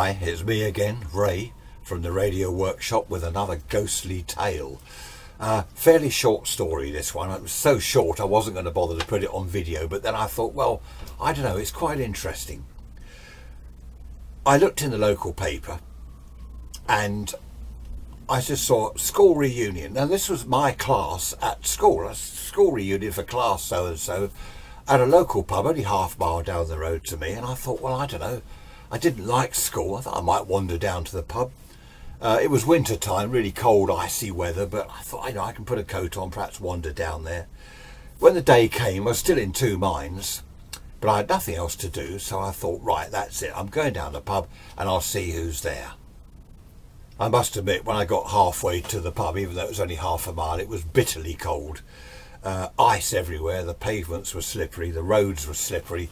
Hi, it's me again, Ray, from the Radio Workshop with another ghostly tale. Fairly short story, this one. It was so short I wasn't going to bother to put it on video, but then I thought, well, I don't know, it's quite interesting. I looked in the local paper and I just saw school reunion. Now this was my class at school, a school reunion for class so-and-so at a local pub only half a mile down the road to me, and I thought, well, I don't know, I didn't like school. I thought I might wander down to the pub. It was winter time, really cold, icy weather, but I thought, I can put a coat on, perhaps wander down there. When the day came, I was still in two minds, but I had nothing else to do, so I thought, right, that's it. I'm going down the pub and I'll see who's there. I must admit, when I got halfway to the pub, even though it was only half a mile, it was bitterly cold. Ice everywhere, the pavements were slippery, the roads were slippery.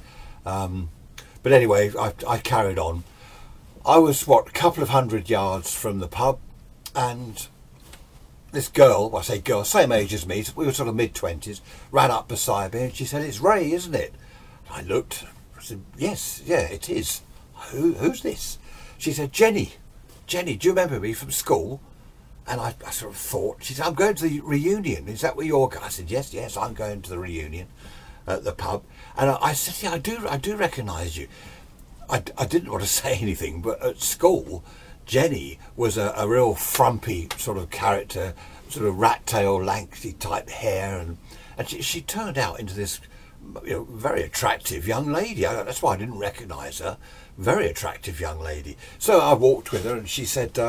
But anyway, I carried on. I was, a couple of 100 yards from the pub, and this girl, well, I say girl, same age as me, we were sort of mid-20s, ran up beside me and she said, "It's Ray, isn't it?" I looked, I said, "Yes, yeah, it is." Who's this? She said, Jenny, do you remember me from school?" And I sort of thought, she said, "I'm going to the reunion. Is that where you're going?" I said, yes, I'm going to the reunion at the pub. And I said, "Yeah, I do recognise you." I didn't want to say anything, but at school, Jenny was a real frumpy sort of character, sort of rat tail, lanky type hair, and she turned out into this, very attractive young lady. That's why I didn't recognise her. Very attractive young lady. So I walked with her, and she said,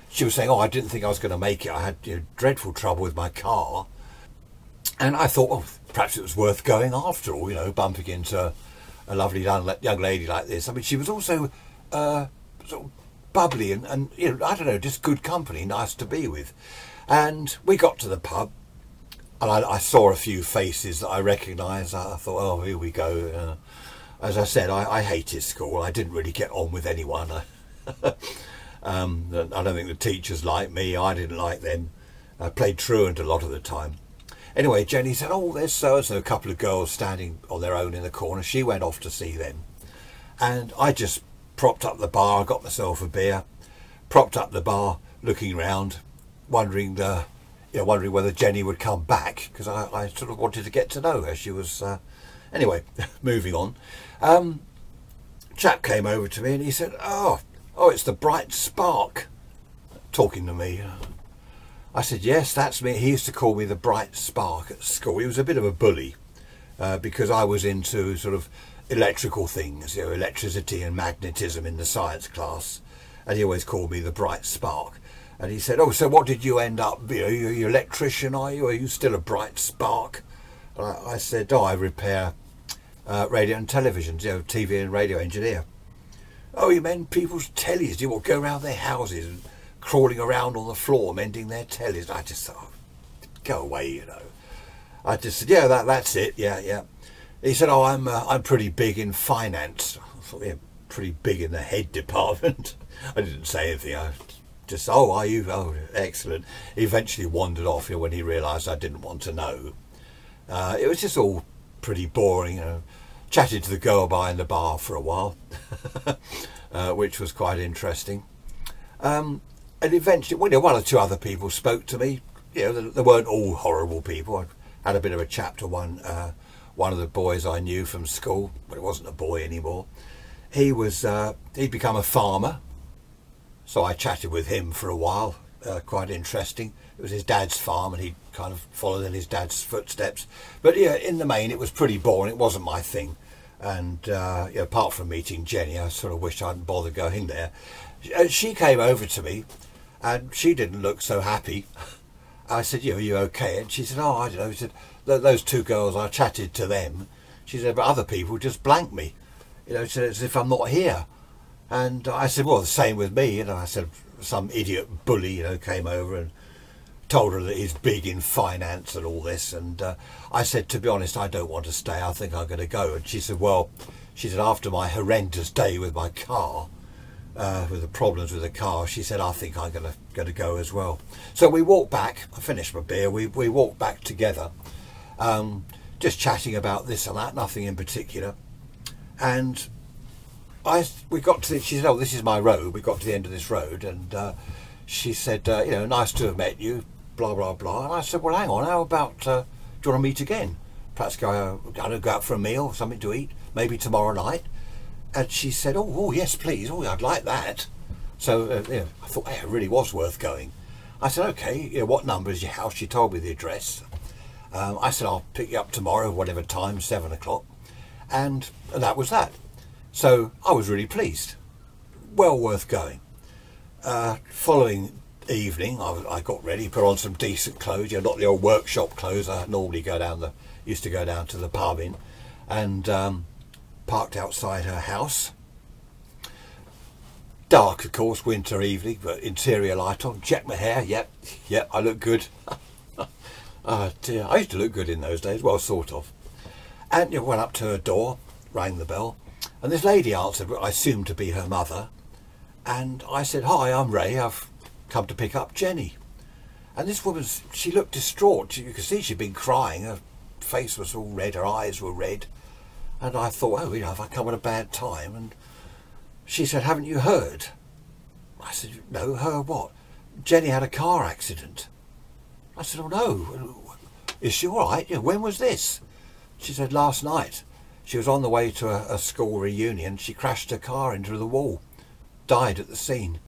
she was saying, "Oh, I didn't think I was going to make it. I had dreadful trouble with my car." And I thought, well, perhaps it was worth going after all, bumping into a lovely young lady like this. I mean, she was also sort of bubbly and I don't know, just good company, nice to be with. And we got to the pub, and I saw a few faces that I recognised. I thought, oh, here we go. As I said, I hated school. I didn't really get on with anyone. I don't think the teachers liked me. I didn't like them. I played truant a lot of the time. Anyway, Jenny said, "Oh, there's so-and-so," a couple of girls standing on their own in the corner. She went off to see them. And I just propped up the bar. I got myself a beer, propped up the bar, looking round, wondering whether Jenny would come back, because I sort of wanted to get to know her. She was... Anyway, moving on. Chap came over to me and he said, oh, it's the Bright Spark talking to me. I said, "Yes, that's me." He used to call me the Bright Spark at school. He was a bit of a bully because I was into sort of electrical things, electricity and magnetism in the science class, and he always called me the Bright Spark. And he said, "Oh, so what did you end up? You're an electrician, are you? Are you still a Bright Spark?" And I said, "Oh, I repair radio and televisions, TV and radio engineer." "Oh, you mend people's tellies? You will go around their houses and crawling around on the floor mending their tellies?" I just thought, oh, go away, I just said, "Yeah, that's it, yeah." He said, "Oh, I'm pretty big in finance." I thought, "Yeah, pretty big in the head department." I didn't say anything. I just, "Oh, are you? Oh, excellent." He eventually wandered off when he realised I didn't want to know. It was just all pretty boring, Chatted to the girl behind the bar for a while, which was quite interesting. And eventually, one or two other people spoke to me. They weren't all horrible people. I had a bit of a chat to one of the boys I knew from school, but it wasn't a boy anymore. He'd become a farmer, so I chatted with him for a while. Quite interesting. It was his dad's farm, and he kind of followed in his dad's footsteps. But yeah, in the main, it was pretty boring. It wasn't my thing. And apart from meeting Jenny, I sort of wish I hadn't bothered going there. She came over to me, and she didn't look so happy. I said, "Are you okay?" And she said, "Oh, I don't know." She said, "Those two girls, I chatted to them." She said, "But other people just blank me. She said, as if I'm not here." And I said, "Well, the same with me." I said, some idiot bully, came over and told her that he's big in finance and all this. And I said, "To be honest, I don't want to stay. I think I'm going to go." And she said, "Well," she said, "after my horrendous day with my car, with the problems with the car," she said, "I think I'm going to go as well." So we walked back. I finished my beer. We walked back together, just chatting about this and that, nothing in particular. And we got to she said, oh, this is my road. We got to the end of this road, and she said, you know, nice to have met you, blah blah blah. And I said, well, hang on, how about do you want to meet again? Perhaps go out for a meal, something to eat, maybe tomorrow night. And she said, oh yes, please. Oh, I'd like that. So you know, I thought, hey, it really was worth going. I said, okay, you know, what number is your house? She told me the address. I said, I'll pick you up tomorrow, whatever time, 7 o'clock. And that was that. So I was really pleased. Well worth going. Following evening, I got ready, put on some decent clothes, you know, not the old workshop clothes I normally used to go down to the pub in, and parked outside her house. Dark, of course, winter evening, but interior light on. Checked my hair. Yep, I look good. Oh dear, I used to look good in those days. Well, sort of. And you know, went up to her door, rang the bell, and this lady answered, I assumed to be her mother. And I said, hi, I'm Ray. I've come to pick up Jenny. And this woman, she looked distraught. You could see she'd been crying. Her face was all red. Her eyes were red. And I thought, oh, you know, have I come at a bad time? And she said, haven't you heard? I said, no, heard what? Jenny had a car accident. I said, oh no, is she all right? Yeah, when was this? She said, last night. She was on the way to a school reunion. She crashed her car into the wall, died at the scene.